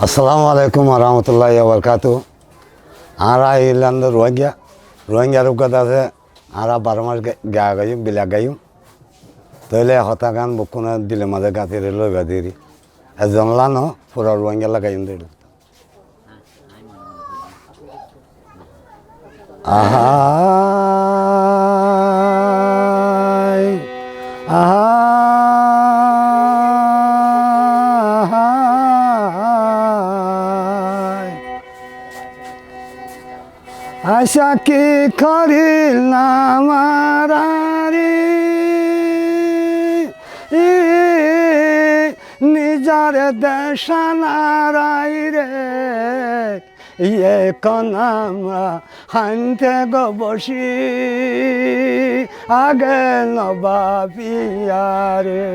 আসসালামু আলাইকুম রহমতুল্লাহি বারকাতু। আরা ইলান্দ রোহিঙ্গা রুগত আছে। আরা 12 মাস গা গাইম বিলা গাইম তৈলে হতা গান বুকুনা দিলে মাঝে গাতিরে লই বাদিরি এজন লানো পুরা রোহিঙ্গা লাগাইম দিল। আহাই আহাই আশা কি করিলাম আরারি নিজর দেশানারাই রে ইয়ে কনামা হানতে গো বসি আগে নবা পিয়ারে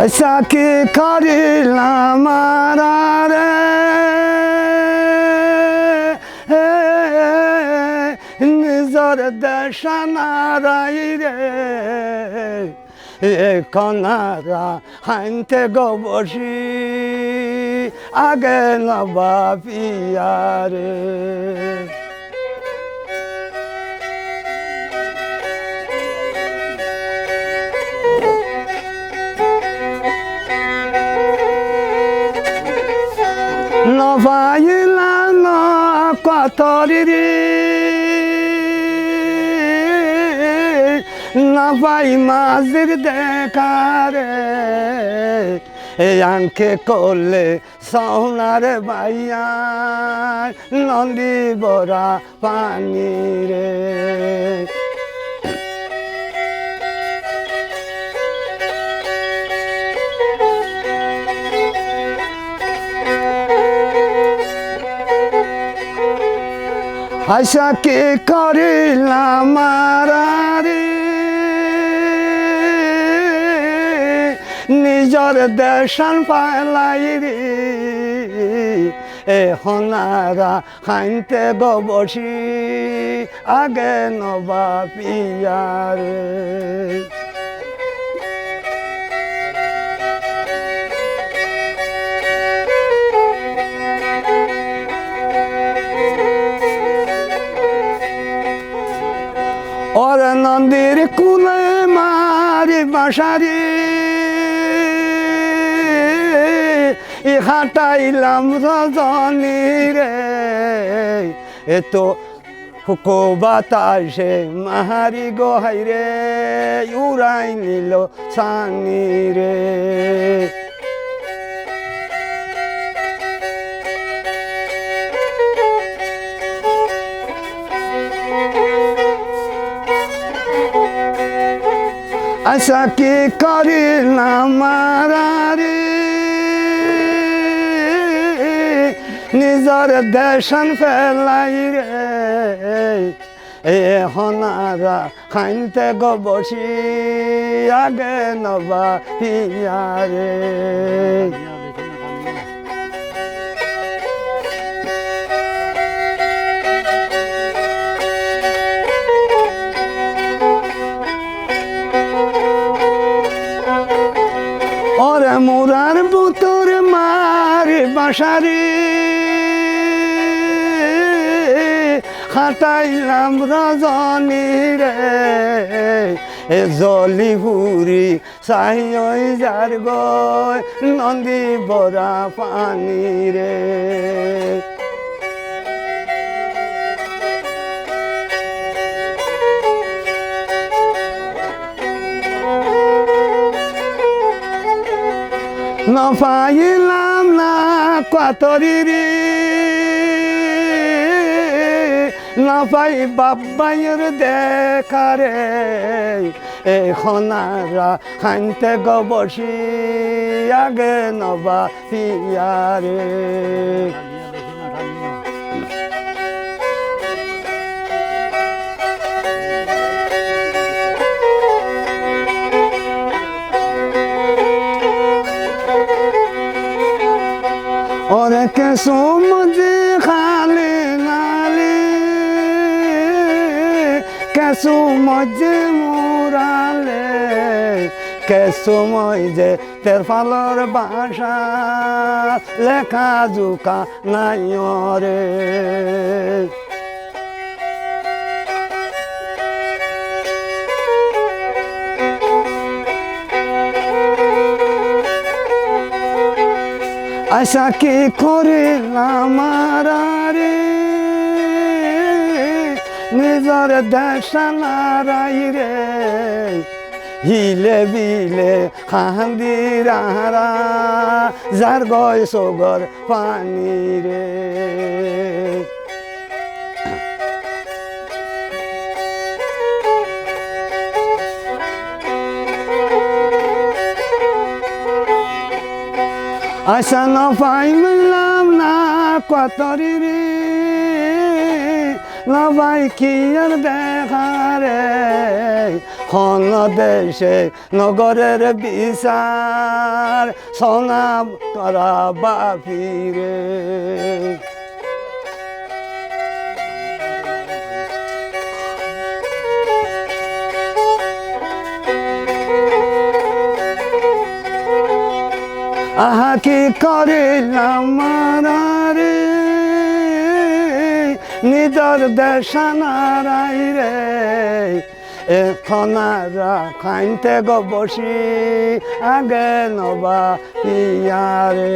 আশা কি করিলাম রে নিজর দেশানারাই রে কনারা হানতে গো বসি আগে নবা পিয়ারে নবাইলা ন কতরি নবাই মাঝির দেখারে এ আঙ্কে করলে সোনারে বাইয়া নদী বরা পানি রে আশা কি করিলাম রে নিজর দেশান পালাই রে এ হনারা হাইনতে গো বসি আগে নবা পিয়ারে ওরে নদীর কুলে মারি বাসারি হাঁটাইলাম রজনী রে এ তো হুকো বাতাসে মাহারি গোহাই রে উড়াই নিল সানি রে আশা কি করিলাম রে নিজর দেশান ফেলাই রে এ হনারা খাইতে গো বসি আগে নবা পিয়ারে ওরে মুরার বুতর মারি বাসারি হাঁটাইলাম রজনী রে এ জলি হুরি চাই যার গয় নদী বরা পানি রে নপাইলাম না কাতরি নপাই বাবাইয়ের দেখারে এ হনারা হানতে গো বসি আগে নবা পিয়ারে ওরে কে কেসুমজি খালি নালি কেসুমজি মুরালে কেসুমই যে তেরফালর বাসা লেখা জুকা নাই রে আশা কি করিলাম রে নিজর দেশানারাই রে হিলে বিলে খান্দিরারা যার গয় সগর পানি রে আশা না পাইলাম না কতরি রে না ভাই কি আর দেখা রে খন দেশে নগরের বিচার সোনা করা বাপি রে আহা কি করিলাম রে নিজর দেশানারাই রে এখন খাইতে গো বসি আগে নবা পিয়ারে